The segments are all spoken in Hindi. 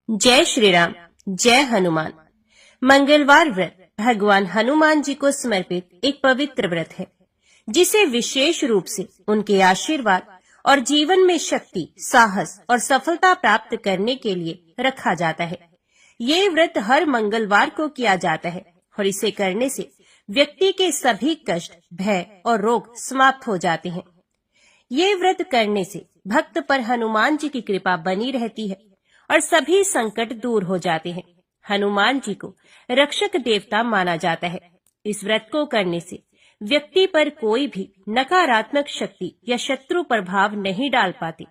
जय श्री राम। जय हनुमान। मंगलवार व्रत भगवान हनुमान जी को समर्पित एक पवित्र व्रत है, जिसे विशेष रूप से उनके आशीर्वाद और जीवन में शक्ति, साहस और सफलता प्राप्त करने के लिए रखा जाता है। ये व्रत हर मंगलवार को किया जाता है और इसे करने से व्यक्ति के सभी कष्ट, भय और रोग समाप्त हो जाते हैं। ये व्रत करने से भक्त पर हनुमान जी की कृपा बनी रहती है और सभी संकट दूर हो जाते हैं। हनुमान जी को रक्षक देवता माना जाता है। इस व्रत को करने से व्यक्ति पर कोई भी नकारात्मक शक्ति या शत्रु प्रभाव नहीं डाल पाती।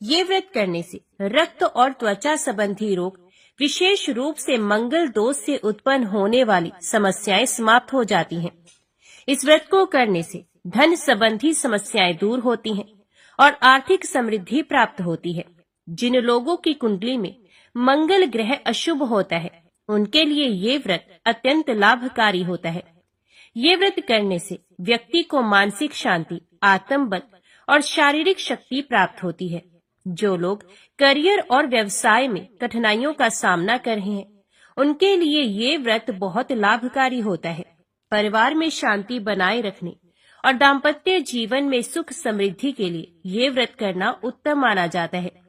ये व्रत करने से रक्त और त्वचा संबंधी रोग, विशेष रूप से मंगल दोष से उत्पन्न होने वाली समस्याएं समाप्त हो जाती हैं। इस व्रत को करने से धन संबंधी समस्याएं दूर होती हैं और आर्थिक समृद्धि प्राप्त होती है। जिन लोगों की कुंडली में मंगल ग्रह अशुभ होता है, उनके लिए ये व्रत अत्यंत लाभकारी होता है। ये व्रत करने से व्यक्ति को मानसिक शांति, आत्मबल और शारीरिक शक्ति प्राप्त होती है। जो लोग करियर और व्यवसाय में कठिनाइयों का सामना कर रहे हैं, उनके लिए ये व्रत बहुत लाभकारी होता है। परिवार में शांति बनाए रखने और दाम्पत्य जीवन में सुख समृद्धि के लिए ये व्रत करना उत्तम माना जाता है।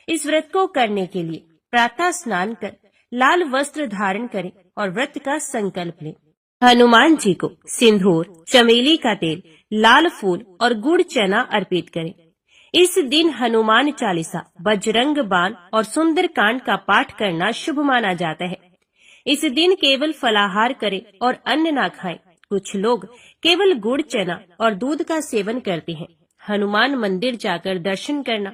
इस व्रत को करने के लिए प्रातः स्नान कर लाल वस्त्र धारण करें और व्रत का संकल्प लें। हनुमान जी को सिंदूर, चमेली का तेल, लाल फूल और गुड़ चना अर्पित करें। इस दिन हनुमान चालीसा, बजरंग बाण और सुंदर कांड का पाठ करना शुभ माना जाता है। इस दिन केवल फलाहार करें और अन्न ना खाएं। कुछ लोग केवल गुड़ चना और दूध का सेवन करते हैं। हनुमान मंदिर जाकर दर्शन करना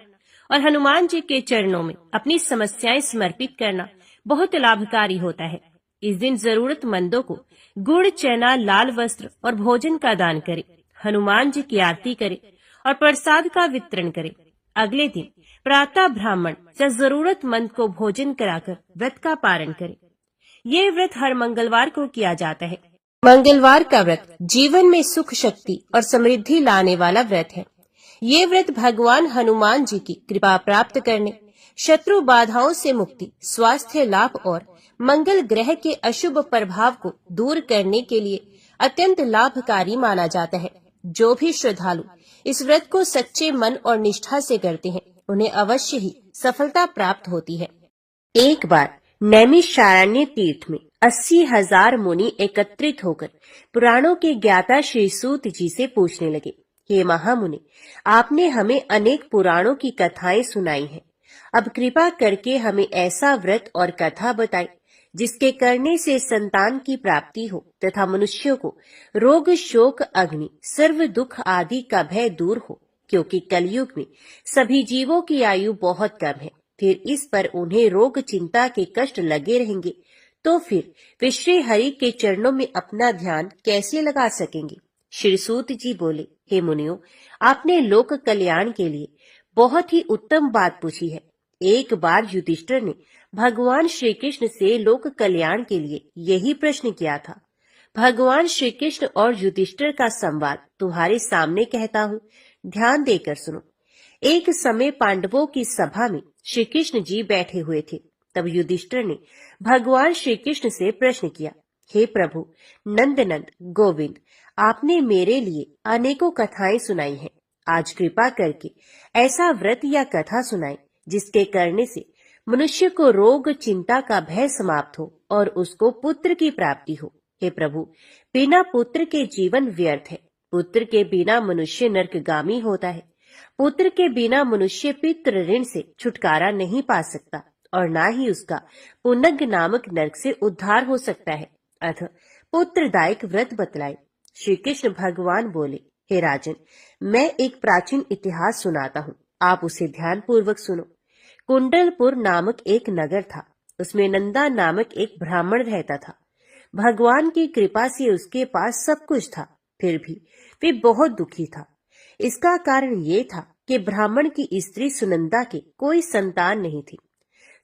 और हनुमान जी के चरणों में अपनी समस्याएं समर्पित करना बहुत लाभकारी होता है। इस दिन जरूरतमंदों को गुड़ चना, लाल वस्त्र और भोजन का दान करें। हनुमान जी की आरती करें और प्रसाद का वितरण करें। अगले दिन प्रातः ब्राह्मण या जरूरतमंद को भोजन कराकर व्रत का पारण करें। ये व्रत हर मंगलवार को किया जाता है। मंगलवार का व्रत जीवन में सुख, शक्ति और समृद्धि लाने वाला व्रत है। ये व्रत भगवान हनुमान जी की कृपा प्राप्त करने, शत्रु बाधाओं से मुक्ति, स्वास्थ्य लाभ और मंगल ग्रह के अशुभ प्रभाव को दूर करने के लिए अत्यंत लाभकारी माना जाता है। जो भी श्रद्धालु इस व्रत को सच्चे मन और निष्ठा से करते हैं, उन्हें अवश्य ही सफलता प्राप्त होती है। एक बार नैमिषारण्य तीर्थ में 80,000 मुनि एकत्रित होकर पुराणों के ज्ञाता श्री सूत जी से पूछने लगे, हे महामुनि, आपने हमें अनेक पुराणों की कथाएं सुनाई हैं। अब कृपा करके हमें ऐसा व्रत और कथा बताएं जिसके करने से संतान की प्राप्ति हो तथा मनुष्यों को रोग, शोक, अग्नि, सर्व दुख आदि का भय दूर हो। क्योंकि कलयुग में सभी जीवों की आयु बहुत कम है, फिर इस पर उन्हें रोग, चिंता के कष्ट लगे रहेंगे, तो फिर वे श्री हरि के चरणों में अपना ध्यान कैसे लगा सकेंगे। श्री सूत जी बोले, हे मुनियों, आपने लोक कल्याण के लिए बहुत ही उत्तम बात पूछी है। एक बार युधिष्ठिर ने भगवान श्री कृष्ण से लोक कल्याण के लिए यही प्रश्न किया था। भगवान श्री कृष्ण और युधिष्ठिर का संवाद तुम्हारे सामने कहता हूँ, ध्यान देकर सुनो। एक समय पांडवों की सभा में श्री कृष्ण जी बैठे हुए थे। तब युधिष्ठिर ने भगवान श्री कृष्ण से प्रश्न किया, हे प्रभु नंदनंद गोविंद, आपने मेरे लिए अनेकों कथाएं सुनाई हैं। आज कृपा करके ऐसा व्रत या कथा सुनाएं जिसके करने से मनुष्य को रोग, चिंता का भय समाप्त हो और उसको पुत्र की प्राप्ति हो। हे प्रभु, बिना पुत्र के जीवन व्यर्थ है। पुत्र के बिना मनुष्य नरकगामी होता है। पुत्र के बिना मनुष्य पितृ ऋण से छुटकारा नहीं पा सकता और न ही उसका पुनग नामक नरक से उद्धार हो सकता है। अतः पुत्रदायक व्रत बतलाए। श्री कृष्ण भगवान बोले, हे राजन, मैं एक प्राचीन इतिहास सुनाता हूँ, आप उसे ध्यान पूर्वक सुनो। कुंडलपुर नामक एक नगर था। उसमें नंदा नामक एक ब्राह्मण रहता था। भगवान की कृपा से उसके पास सब कुछ था, फिर भी वे बहुत दुखी था। इसका कारण ये था कि ब्राह्मण की स्त्री सुनंदा के कोई संतान नहीं थी।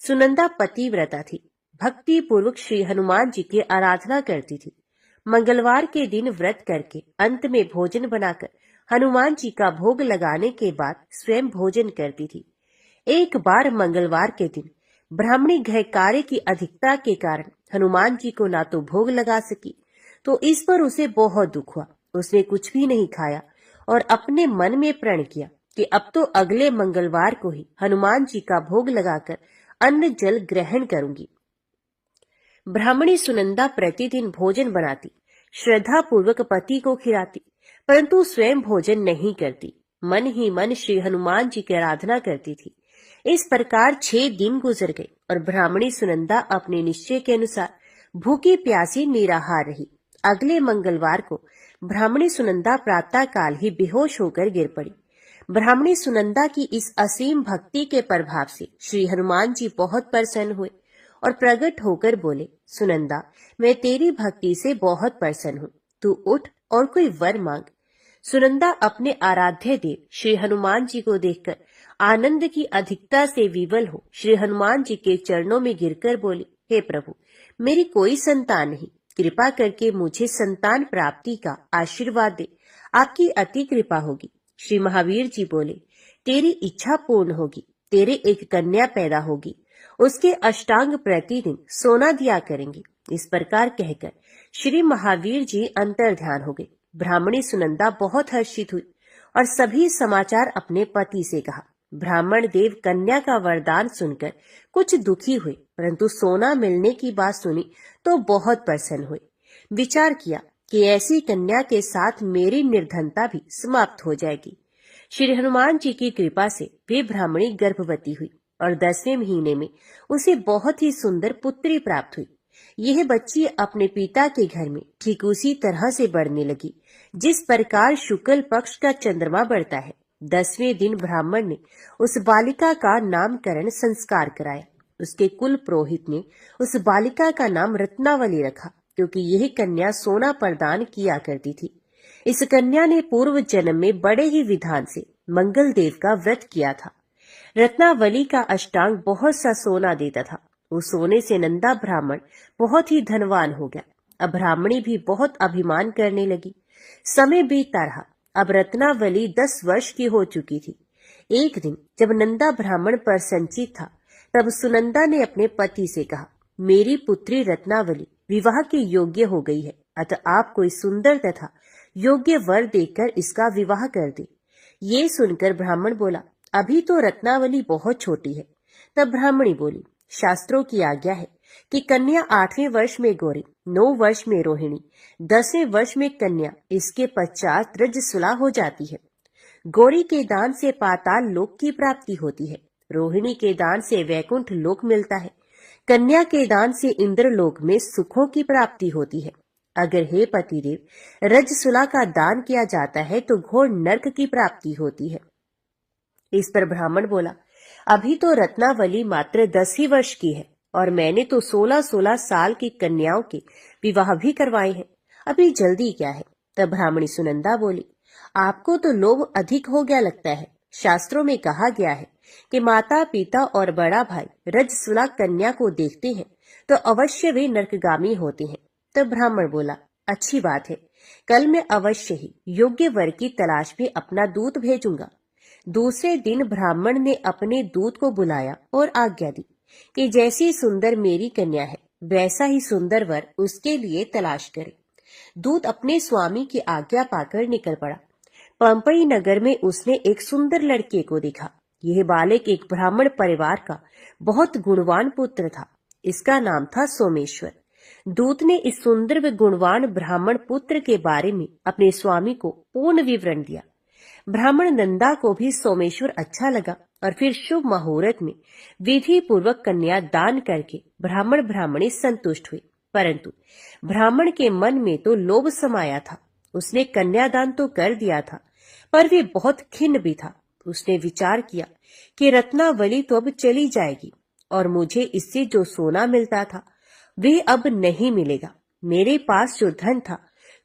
सुनंदा पतिव्रता थी, भक्ति पूर्वक श्री हनुमान जी की आराधना करती थी। मंगलवार के दिन व्रत करके अंत में भोजन बनाकर हनुमान जी का भोग लगाने के बाद स्वयं भोजन करती थी। एक बार मंगलवार के दिन ब्राह्मणी गृह कार्य की अधिकता के कारण हनुमान जी को ना तो भोग लगा सकी, तो इस पर उसे बहुत दुख हुआ। उसने कुछ भी नहीं खाया और अपने मन में प्रण किया कि अब तो अगले मंगलवार को ही हनुमान जी का भोग लगाकर अन्न जल ग्रहण करूंगी। ब्राह्मणी सुनंदा प्रतिदिन भोजन बनाती, श्रद्धा पूर्वक पति को खिलाती, परंतु स्वयं भोजन नहीं करती। मन ही मन श्री हनुमान जी की आराधना करती थी। इस प्रकार 6 दिन गुजर गए और ब्राह्मणी सुनंदा अपने निश्चय के अनुसार भूखी प्यासी निराहार रही। अगले मंगलवार को ब्राह्मणी सुनंदा प्रातः काल ही बेहोश होकर गिर पड़ी। ब्राह्मणी सुनंदा की इस असीम भक्ति के प्रभाव से श्री हनुमान जी बहुत प्रसन्न हुए और प्रकट होकर बोले, सुनंदा, मैं तेरी भक्ति से बहुत प्रसन्न हूँ, तू उठ और कोई वर मांग। सुनंदा अपने आराध्य देव श्री हनुमान जी को देखकर आनंद की अधिकता से विवल हो श्री हनुमान जी के चरणों में गिरकर बोली, हे प्रभु, मेरी कोई संतान नहीं, कृपा करके मुझे संतान प्राप्ति का आशीर्वाद दे, आपकी अति कृपा होगी। श्री महावीर जी बोले, तेरी इच्छा पूर्ण होगी, तेरे एक कन्या पैदा होगी, उसके अष्टांग प्रतिदिन सोना दिया करेंगे। इस प्रकार कहकर श्री महावीर जी अंतर ध्यान हो गए। ब्राह्मणी सुनंदा बहुत हर्षित हुई और सभी समाचार अपने पति से कहा। ब्राह्मण देव कन्या का वरदान सुनकर कुछ दुखी हुए, परंतु सोना मिलने की बात सुनी तो बहुत प्रसन्न हुए। विचार किया कि ऐसी कन्या के साथ मेरी निर्धनता भी समाप्त हो जाएगी। श्री हनुमान जी की कृपा से वे ब्राह्मणी गर्भवती हुई और 10वें महीने में उसे बहुत ही सुंदर पुत्री प्राप्त हुई। यह बच्ची अपने पिता के घर में ठीक उसी तरह से बढ़ने लगी जिस प्रकार शुक्ल पक्ष का चंद्रमा बढ़ता है। 10वें दिन ब्राह्मण ने उस बालिका का नामकरण संस्कार कराया। उसके कुल पुरोहित ने उस बालिका का नाम रत्नावली रखा, क्योंकि यह कन्या सोना प्रदान किया करती थी। इस कन्या ने पूर्व जन्म में बड़े ही विधान से मंगल देव का व्रत किया था। रत्नावली का अष्टांग बहुत सा सोना देता था। उस सोने से नंदा ब्राह्मण बहुत ही धनवान हो गया। अब ब्राह्मणी भी बहुत अभिमान करने लगी। समय बीतता रहा। अब रत्नावली 10 वर्ष की हो चुकी थी। एक दिन जब नंदा ब्राह्मण पर संचित था, तब सुनंदा ने अपने पति से कहा, मेरी पुत्री रत्नावली विवाह के योग्य हो गई है, अतः आप कोई सुंदर तथा योग्य वर देकर इसका विवाह कर दे। ये सुनकर ब्राह्मण बोला, अभी तो रत्नावली बहुत छोटी है। तब ब्राह्मणी बोली, शास्त्रों की आज्ञा है कि कन्या 8वें वर्ष में गौरी, 9 वर्ष में रोहिणी, 10वें वर्ष में कन्या, इसके पश्चात रजस्वला हो जाती है। गौरी के दान से पाताल लोक की प्राप्ति होती है, रोहिणी के दान से वैकुंठ लोक मिलता है, कन्या के दान से इंद्र लोक में सुखों की प्राप्ति होती है। अगर हे पतिदेव रजस्वला का दान किया जाता है तो घोर नरक की प्राप्ति होती है। इस पर ब्राह्मण बोला, अभी तो रत्नावली मात्र 10 ही वर्ष की है और मैंने तो 16-16 साल की कन्याओं के विवाह भी करवाए हैं, अभी जल्दी क्या है। तब ब्राह्मणी सुनंदा बोली, आपको तो लोभ अधिक हो गया लगता है। शास्त्रों में कहा गया है कि माता पिता और बड़ा भाई रजस्वला कन्या को देखते हैं तो अवश्य वे नरकगामी होते हैं। तब ब्राह्मण बोला, अच्छी बात है, कल मैं अवश्य ही योग्य वर की तलाश में अपना दूत भेजूंगा। दूसरे दिन ब्राह्मण ने अपने दूत को बुलाया और आज्ञा दी कि जैसी सुंदर मेरी कन्या है वैसा ही सुंदर वर उसके लिए तलाश करे। दूत अपने स्वामी की आज्ञा पाकर निकल पड़ा। पंपई नगर में उसने एक सुंदर लड़के को देखा। यह बालक एक ब्राह्मण परिवार का बहुत गुणवान पुत्र था। इसका नाम था सोमेश्वर। दूत ने इस सुंदर व गुणवान ब्राह्मण पुत्र के बारे में अपने स्वामी को पूर्ण विवरण दिया। ब्राह्मण नंदा को भी सोमेश्वर अच्छा लगा और फिर शुभ मुहूर्त में विधि पूर्वक कन्या दान करके ब्राह्मण ब्राह्मणी संतुष्ट हुए। परंतु ब्राह्मण के मन में तो लोभ समाया था। उसने कन्यादान तो कर दिया था, पर वे बहुत खिन्न भी था। उसने विचार किया कि रत्नावली तो अब चली जाएगी और मुझे इससे जो सोना मिलता था वे अब नहीं मिलेगा। मेरे पास जो धन था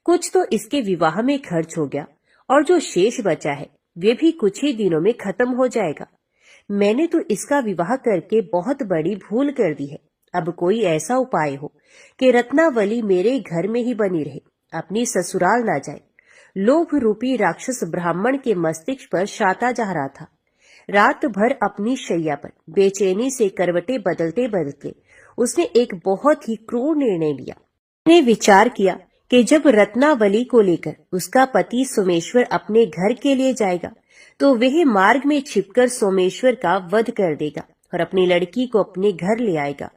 कुछ तो इसके विवाह में खर्च हो गया और जो शेष बचा है वे भी कुछ ही दिनों में खत्म हो जाएगा। मैंने तो इसका विवाह करके बहुत बड़ी भूल कर दी है। अब कोई ऐसा उपाय हो कि रत्नावली मेरे घर में ही बनी रहे, अपनी ससुराल ना जाए। लोभ रूपी राक्षस ब्राह्मण के मस्तिष्क पर शाता जा रहा था। रात भर अपनी शैया पर बेचैनी से करवटें बदलते बदलते उसने एक बहुत ही क्रूर निर्णय लिया। उसने विचार किया कि जब रत्नावली को लेकर उसका पति सोमेश्वर अपने घर के लिए जाएगा तो वह मार्ग में छिपकर सोमेश्वर का वध कर देगा और अपनी लड़की को अपने घर ले आएगा,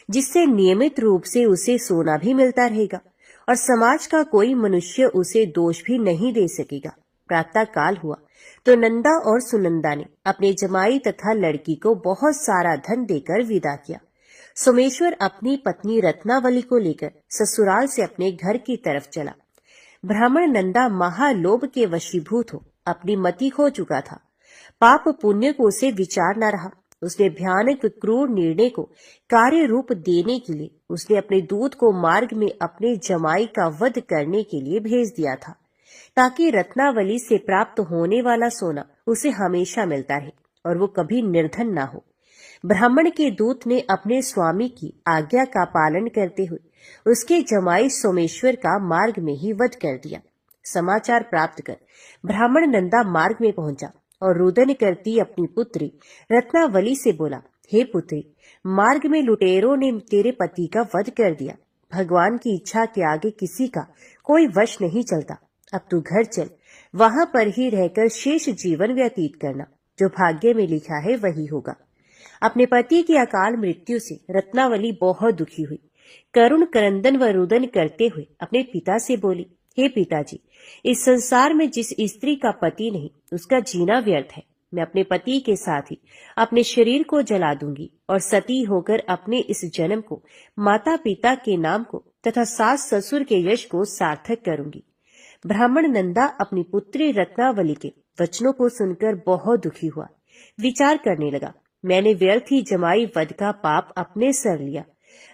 जिससे नियमित रूप से उसे सोना भी मिलता रहेगा और समाज का कोई मनुष्य उसे दोष भी नहीं दे सकेगा। प्रातः काल हुआ तो नंदा और सुनंदा ने अपने जमाई तथा लड़की को बहुत सारा धन देकर विदा किया। सोमेश्वर अपनी पत्नी रत्नावली को लेकर ससुराल से अपने घर की तरफ चला। ब्राह्मण नंदा महालोभ के वशीभूत हो अपनी मति खो चुका था। पाप पुण्य को उसे विचार न रहा। उसने भयानक क्रूर निर्णय को कार्य रूप देने के लिए उसने अपने दूत को मार्ग में अपने जमाई का वध करने के लिए भेज दिया था, ताकि रत्नावली से प्राप्त होने वाला सोना उसे हमेशा मिलता रहे और वो कभी निर्धन ना हो। ब्राह्मण के दूत ने अपने स्वामी की आज्ञा का पालन करते हुए उसके जमाई सोमेश्वर का मार्ग में ही वध कर दिया। समाचार प्राप्त कर ब्राह्मण नंदा मार्ग में पहुंचा और रुदन करती अपनी पुत्री रत्नावली से बोला, हे पुत्री, मार्ग में लुटेरों ने तेरे पति का वध कर दिया। भगवान की इच्छा के आगे किसी का कोई वश नहीं चलता। अब तू घर चल, वहां पर ही रहकर शेष जीवन व्यतीत करना। जो भाग्य में लिखा है वही होगा। अपने पति की अकाल मृत्यु से रत्नावली बहुत दुखी हुई। करुण क्रंदन व रुदन करते हुए अपने पिता से बोली, हे पिताजी, इस संसार में जिस स्त्री का पति नहीं उसका जीना व्यर्थ है। मैं अपने पति के साथ ही अपने शरीर को जला दूंगी और सती होकर अपने इस जन्म को माता पिता के नाम को तथा सास ससुर के यश को सार्थक करूंगी। ब्राह्मण नंदा अपनी पुत्री रत्नावली के वचनों को सुनकर बहुत दुखी हुआ। विचार करने लगा, मैंने व्यर्थ ही जमाई वध का पाप अपने सर लिया।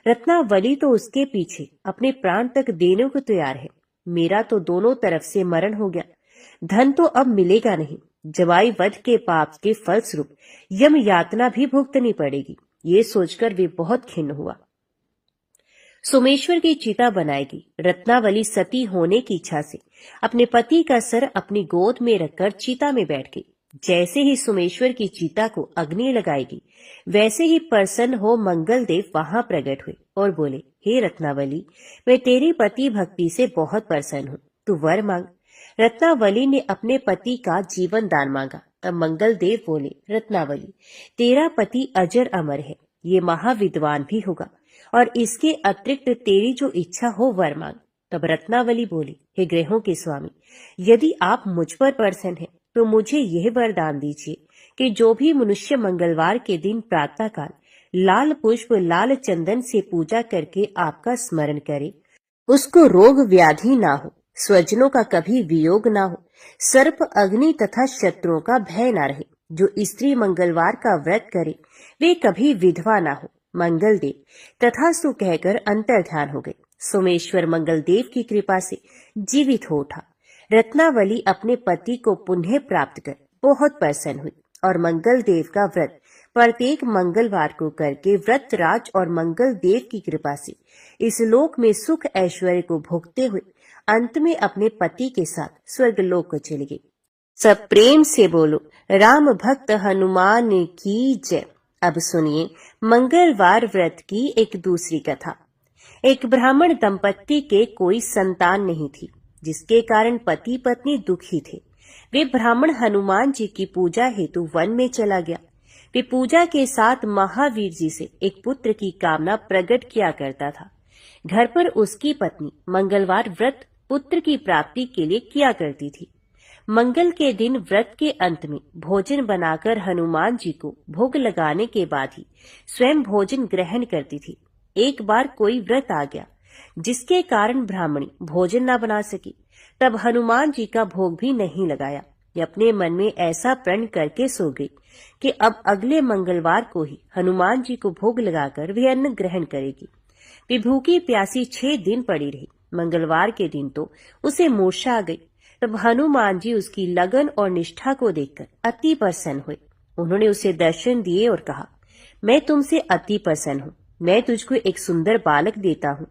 रत्नावली तो उसके पीछे अपने प्राण तक देने को तैयार है। मेरा तो दोनों तरफ से मरण हो गया। धन तो अब मिलेगा नहीं। जमाई वध के पाप के फलस्वरूप यम यातना भी भुगतनी पड़ेगी। ये सोचकर वे बहुत खिन्न हुआ। सोमेश्वर की चिता बनाएगी। रत्नावली सती होने की इच्छा से अपने पति का सर अपनी गोद में रखकर चिता में बैठ गई। जैसे ही सोमेश्वर की चिता को अग्नि लगाएगी, वैसे ही प्रसन्न हो मंगल देव वहां प्रकट हुए और बोले, हे रत्नावली, मैं तेरी पति भक्ति से बहुत प्रसन्न हूँ, तू वर मांग। रत्नावली ने अपने पति का जीवन दान मांगा। तब मंगल देव बोले, रत्नावली, तेरा पति अजर अमर है, ये महाविद्वान भी होगा और इसके अतिरिक्त तेरी जो इच्छा हो वर मांग। तब रत्नावली बोली, हे ग्रहों के स्वामी, यदि आप मुझ पर प्रसन्न हैं तो मुझे यह वरदान दीजिए कि जो भी मनुष्य मंगलवार के दिन प्रातःकाल लाल पुष्प लाल चंदन से पूजा करके आपका स्मरण करे, उसको रोग व्याधि ना हो, स्वजनों का कभी वियोग ना हो, सर्प अग्नि तथा शत्रुओं का भय ना रहे। जो स्त्री मंगलवार का व्रत करे वे कभी विधवा ना हो। मंगल देव तथास्तु कहकर अंतर्ध्यान हो गए। सोमेश्वर मंगल देव की कृपा से जीवित हो उठा। रत्नावली अपने पति को पुनः प्राप्त कर बहुत प्रसन्न हुई और मंगल देव का व्रत प्रत्येक मंगलवार को करके व्रतराज और मंगल देव की कृपा से इस लोक में सुख ऐश्वर्य को भोगते हुए अंत में अपने पति के साथ स्वर्गलोक को चली गई। सब प्रेम से बोलो, राम भक्त हनुमान की जय। अब सुनिए मंगलवार व्रत की एक दूसरी कथा। एक ब्राह्मण दंपत्ति के कोई संतान नहीं थी, जिसके कारण पति पत्नी दुखी थे। वे ब्राह्मण हनुमान जी की पूजा हेतु वन में चला गया। वे पूजा के साथ महावीर जी से एक पुत्र की कामना प्रकट किया करता था। घर पर उसकी पत्नी मंगलवार व्रत पुत्र की प्राप्ति के लिए किया करती थी। मंगल के दिन व्रत के अंत में भोजन बनाकर हनुमान जी को भोग लगाने के बाद ही स्वयं भोजन ग्रहण करती थी। एक बार कोई व्रत आ गया जिसके कारण ब्राह्मणी भोजन न बना सकी। तब हनुमान जी का भोग भी नहीं लगाया। ये अपने मन में ऐसा प्रण करके सो गई कि अब अगले मंगलवार को ही हनुमान जी को भोग लगाकर वे अन्न ग्रहण करेगी। वे भूखी प्यासी 6 दिन पड़ी रही। मंगलवार के दिन तो उसे मूर्छा आ गई। तब हनुमान जी उसकी लगन और निष्ठा को देखकर अति प्रसन्न हुए। उन्होंने उसे दर्शन दिए और कहा, मैं तुमसे अति प्रसन्न हूँ। मैं तुझको एक सुंदर बालक देता हूँ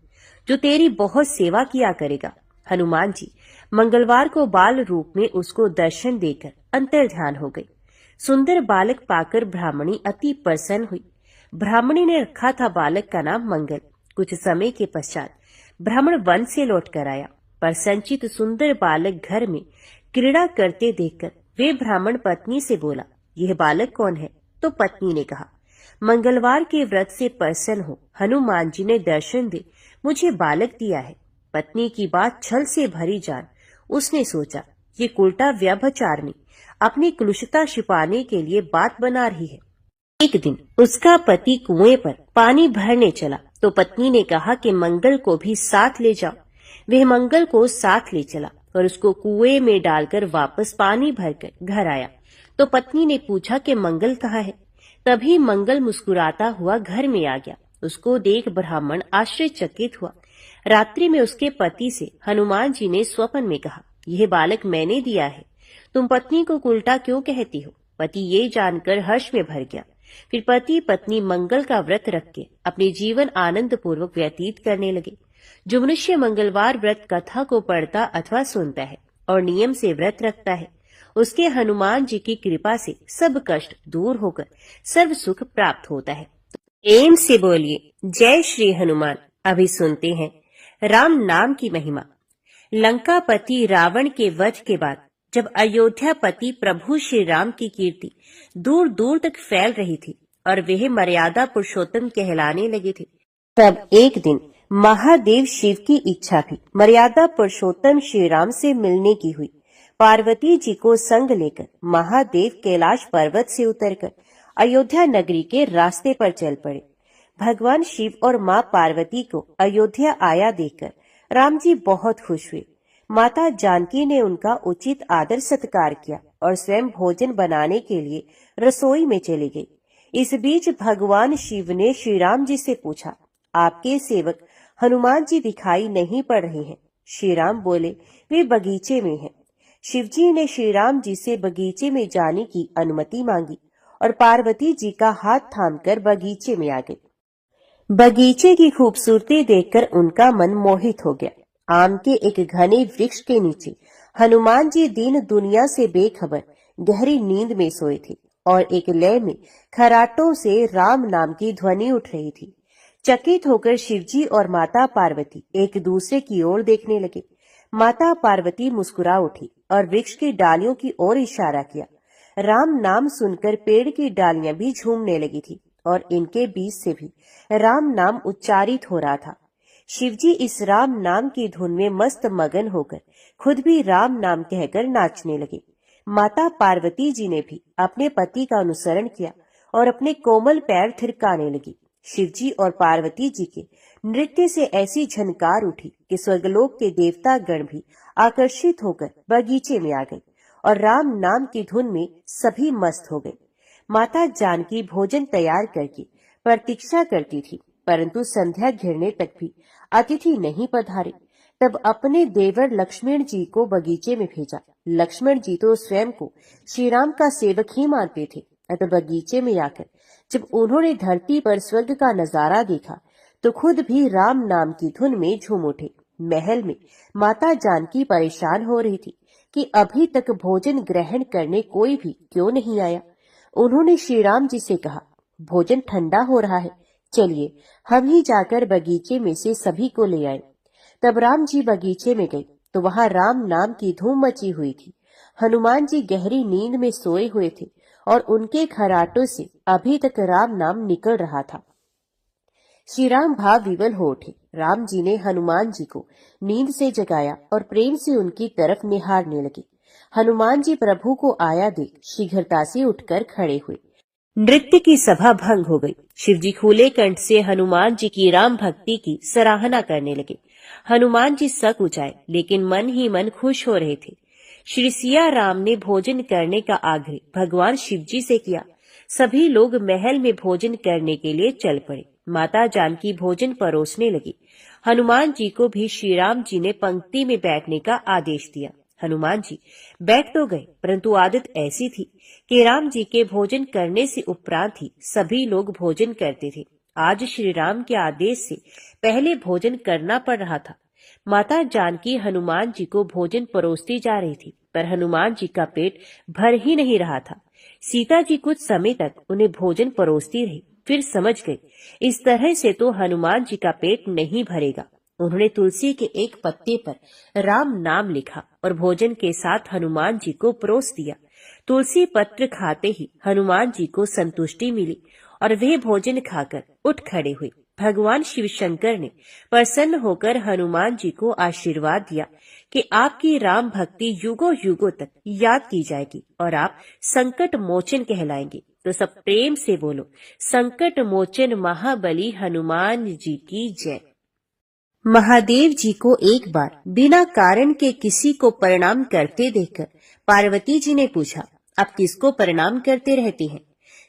जो तेरी बहुत सेवा किया करेगा। हनुमान जी मंगलवार को बाल रूप में उसको दर्शन देकर अंतर्ध्यान हो गए। सुंदर बालक पाकर ब्राह्मणी अति प्रसन्न हुई। ब्राह्मणी ने रखा था बालक का नाम मंगल। कुछ समय के पश्चात ब्राह्मण वन से लौट कर आया, पर संचित सुंदर बालक घर में क्रीड़ा करते देखकर वे ब्राह्मण पत्नी से बोला, यह बालक कौन है? तो पत्नी ने कहा, मंगलवार के व्रत से प्रसन्न हो हनुमान जी ने दर्शन दे मुझे बालक दिया है। पत्नी की बात छल से भरी जान उसने सोचा, ये उल्टा व्यभिचारिणी अपनी कुलुषता छिपाने के लिए बात बना रही है। एक दिन उसका पति कुएं पर पानी भरने चला तो पत्नी ने कहा कि मंगल को भी साथ ले जाओ। वह मंगल को साथ ले चला और उसको कुएं में डालकर वापस पानी भरकर घर आया तो पत्नी ने पूछा कि मंगल कहाँ है? तभी मंगल मुस्कुराता हुआ घर में आ गया। उसको देख ब्राह्मण आश्चर्यचकित हुआ। रात्रि में उसके पति से हनुमान जी ने स्वप्न में कहा, यह बालक मैंने दिया है, तुम पत्नी को उल्टा क्यों कहती हो? पति ये जानकर हर्ष में भर गया। फिर पति पत्नी मंगल का व्रत रख के अपने जीवन आनंद पूर्वक व्यतीत करने लगे। जो मनुष्य मंगलवार व्रत कथा को पढ़ता अथवा सुनता है और नियम से व्रत रखता है, उसके हनुमान जी की कृपा से सब कष्ट दूर होकर सर्व सुख प्राप्त होता है। प्रेम से बोलिए जय श्री हनुमान। अभी सुनते हैं राम नाम की महिमा। लंकापति रावण के वध के बाद जब अयोध्यापति प्रभु श्री राम की कीर्ति दूर दूर तक फैल रही थी और वे मर्यादा पुरुषोत्तम कहलाने लगे थे, तब एक दिन महादेव शिव की इच्छा भी मर्यादा पुरुषोत्तम श्री राम से मिलने की हुई। पार्वती जी को संग लेकर महादेव कैलाश पर्वत से उतरकर अयोध्या नगरी के रास्ते पर चल पड़े। भगवान शिव और माँ पार्वती को अयोध्या आया देखकर राम जी बहुत खुश हुए। माता जानकी ने उनका उचित आदर सत्कार किया और स्वयं भोजन बनाने के लिए रसोई में चली गई। इस बीच भगवान शिव ने श्री राम जी से पूछा, आपके सेवक हनुमान जी दिखाई नहीं पड़ रहे हैं। श्री राम बोले, वे बगीचे में हैं। शिवजी ने श्री राम जी से बगीचे में जाने की अनुमति मांगी और पार्वती जी का हाथ थामकर बगीचे में आ गए। बगीचे की खूबसूरती देखकर उनका मन मोहित हो गया। आम के एक घने वृक्ष के नीचे हनुमान जी दीन दुनिया से बेखबर गहरी नींद में सोए थे और एक लय में खराटों से राम नाम की ध्वनि उठ रही थी। चकित होकर शिवजी और माता पार्वती एक दूसरे की ओर देखने लगे। माता पार्वती मुस्कुरा उठी और वृक्ष की डालियों की ओर इशारा किया। राम नाम सुनकर पेड़ की डालियां भी झूमने लगी थी और इनके बीच से भी राम नाम उच्चारित हो रहा था। शिवजी इस राम नाम की धुन में मस्त मगन होकर खुद भी राम नाम कहकर नाचने लगे। माता पार्वती जी ने भी अपने पति का अनुसरण किया और अपने कोमल पैर थिरकाने लगी। शिवजी और पार्वती जी के नृत्य से ऐसी झनकार उठी कि स्वर्गलोक के देवता गण भी आकर्षित होकर बगीचे में आ गए और राम नाम की धुन में सभी मस्त हो गए। माता जानकी भोजन तैयार करके प्रतीक्षा करती थी, परंतु संध्या घिरने तक भी अतिथि नहीं पधारे। तब अपने देवर लक्ष्मण जी को बगीचे में भेजा। लक्ष्मण जी तो स्वयं को श्री राम का सेवक ही मानते थे। अतः बगीचे में आकर जब उन्होंने धरती पर स्वर्ग का नजारा देखा तो खुद भी राम नाम की धुन में झूम उठे। महल में माता जानकी परेशान हो रही थी कि अभी तक भोजन ग्रहण करने कोई भी क्यों नहीं आया। उन्होंने श्री राम जी से कहा, भोजन ठंडा हो रहा है, चलिए हम ही जाकर बगीचे में से सभी को ले आए। तब राम जी बगीचे में गए तो वहां राम नाम की धूम मची हुई थी। हनुमान जी गहरी नींद में सोए हुए थे और उनके खराटों से अभी तक राम नाम निकल रहा था। श्री राम भाव विवल हो उठे। राम जी ने हनुमान जी को नींद से जगाया और प्रेम से उनकी तरफ निहारने लगे। हनुमान जी प्रभु को आया देख शीघ्रता से उठकर खड़े हुए। नृत्य की सभा भंग हो गई। शिवजी खुले कंठ से हनुमान जी की राम भक्ति की सराहना करने लगे। हनुमान जी सक उचाए लेकिन मन ही मन खुश हो रहे थे। श्री सिया राम ने भोजन करने का आग्रह भगवान शिवजी से किया। सभी लोग महल में भोजन करने के लिए चल पड़े। माता जानकी भोजन परोसने लगी। हनुमान जी को भी श्री राम जी ने पंक्ति में बैठने का आदेश दिया। हनुमान जी बैठ तो गए, परंतु आदत ऐसी थी कि राम जी के भोजन करने से उपरांत ही सभी लोग भोजन करते थे। आज श्री राम के आदेश से पहले भोजन करना पड़ रहा था। माता जानकी हनुमान जी को भोजन परोसती जा रही थी, पर हनुमान जी का पेट भर ही नहीं रहा था। सीता जी कुछ समय तक उन्हें भोजन परोसती रही, फिर समझ गई इस तरह से तो हनुमान जी का पेट नहीं भरेगा। उन्होंने तुलसी के एक पत्ते पर राम नाम लिखा और भोजन के साथ हनुमान जी को परोस दिया। तुलसी पत्र खाते ही हनुमान जी को संतुष्टि मिली और वे भोजन खाकर उठ खड़े हुए। भगवान शिव शंकर ने प्रसन्न होकर हनुमान जी को आशीर्वाद दिया कि आपकी राम भक्ति युगों युगों तक याद की जाएगी और आप संकट मोचन कहलाएंगे। तो सब प्रेम से बोलो, संकट मोचन महाबली हनुमान जी की जय। महादेव जी को एक बार बिना कारण के किसी को प्रणाम करते देखकर पार्वती जी ने पूछा, आप किसको प्रणाम करते रहते हैं?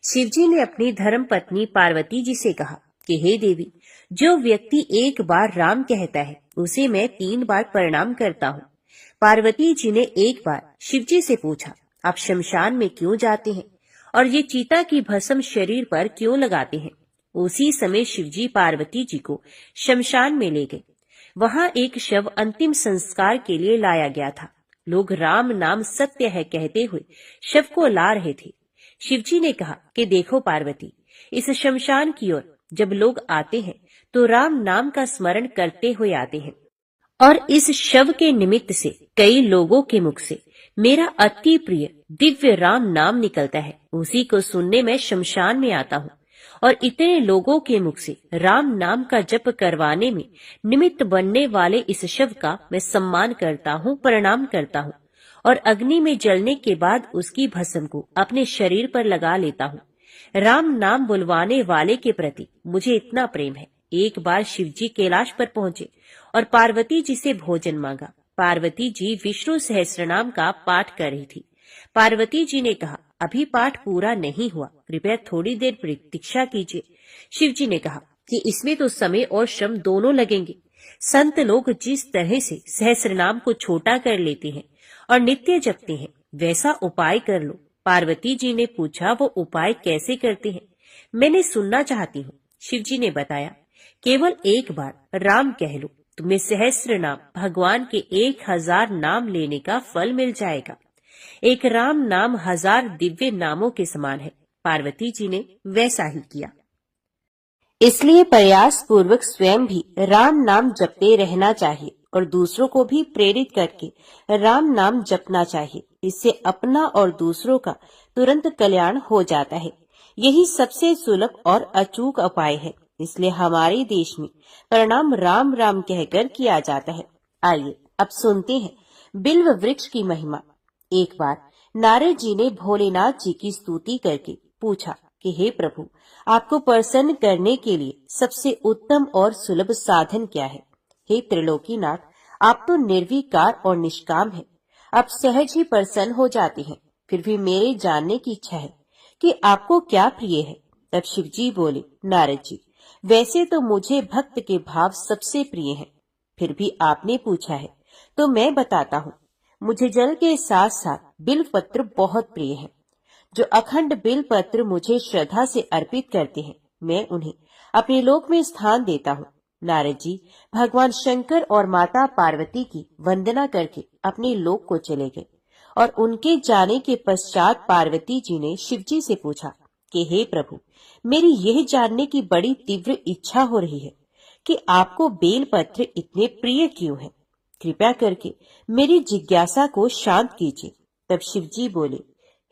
शिव जी ने अपनी धर्म पत्नी पार्वती जी से कहा कि हे देवी, जो व्यक्ति एक बार राम कहता है उसे मैं 3 बार प्रणाम करता हूँ। पार्वती जी ने एक बार शिव जी से पूछा, आप शमशान में क्यों जाते हैं और ये चीता की भस्म शरीर पर क्यों लगाते हैं? उसी समय शिव जी पार्वती जी को शमशान में ले गए। वहां एक शव अंतिम संस्कार के लिए लाया गया था। लोग राम नाम सत्य है कहते हुए शव को ला रहे थे। शिवजी ने कहा कि देखो पार्वती, इस शमशान की ओर जब लोग आते हैं तो राम नाम का स्मरण करते हुए आते हैं और इस शव के निमित्त से कई लोगों के मुख से मेरा अति प्रिय दिव्य राम नाम निकलता है। उसी को सुनने मैं शमशान में आता हूँ और इतने लोगों के मुख से राम नाम का जप करवाने में निमित्त बनने वाले इस शव का मैं सम्मान करता हूँ, प्रणाम करता हूँ और अग्नि में जलने के बाद उसकी भस्म को अपने शरीर पर लगा लेता हूँ। राम नाम बुलवाने वाले के प्रति मुझे इतना प्रेम है। एक बार शिवजी कैलाश पर पहुंचे और पार्वती जी से भोजन मांगा। पार्वती जी विष्णु सहस्त्रनाम का पाठ कर रही थी। पार्वती जी ने कहा, अभी पाठ पूरा नहीं हुआ, कृपया थोड़ी देर प्रतीक्षा कीजिए। शिवजी ने कहा कि इसमें तो समय और श्रम दोनों लगेंगे। संत लोग जिस तरह से सहस्त्रनाम को छोटा कर लेते हैं और नित्य जपते हैं, वैसा उपाय कर लो। पार्वती जी ने पूछा, वो उपाय कैसे करते हैं? मैंने सुनना चाहती हूँ। शिवजी ने बताया, केवल एक बार राम कह लो, तुम्हें सहस्त्र नाम भगवान के 1000 नाम लेने का फल मिल जाएगा। एक राम नाम 1000 दिव्य नामों के समान है। पार्वती जी ने वैसा ही किया। इसलिए प्रयास पूर्वक स्वयं भी राम नाम जपते रहना चाहिए और दूसरों को भी प्रेरित करके राम नाम जपना चाहिए। इससे अपना और दूसरों का तुरंत कल्याण हो जाता है। यही सबसे सुलभ और अचूक उपाय है। इसलिए हमारे देश में प्रणाम राम राम कहकर किया जाता है। आइए अब सुनते हैं बिल्व वृक्ष की महिमा। एक बार नारद जी ने भोलेनाथ जी की स्तुति करके पूछा कि हे प्रभु, आपको प्रसन्न करने के लिए सबसे उत्तम और सुलभ साधन क्या है? हे त्रिलोकीनाथ, आप तो निर्विकार और निष्काम हैं। आप सहज ही प्रसन्न हो जाते हैं। फिर भी मेरे जानने की इच्छा है कि आपको क्या प्रिय है। तब शिव जी बोले, नारद जी, वैसे तो मुझे भक्त के भाव सबसे प्रिय हैं। फिर भी आपने पूछा है तो मैं बताता हूँ। मुझे जल के साथ साथ बिल्व पत्र बहुत प्रिय है। जो अखंड बिल्व पत्र मुझे श्रद्धा से अर्पित करते हैं, मैं उन्हें अपने लोक में स्थान देता हूँ। नारद जी भगवान शंकर और माता पार्वती की वंदना करके अपने लोक को चले गए और उनके जाने के पश्चात पार्वती जी ने शिव जी से पूछा कि हे प्रभु, मेरी यह जानने की बड़ी तीव्र इच्छा हो रही है कि आपको बेल पत्र इतने प्रिय क्यों हैं? कृपया करके मेरी जिज्ञासा को शांत कीजिए। तब शिव जी बोले,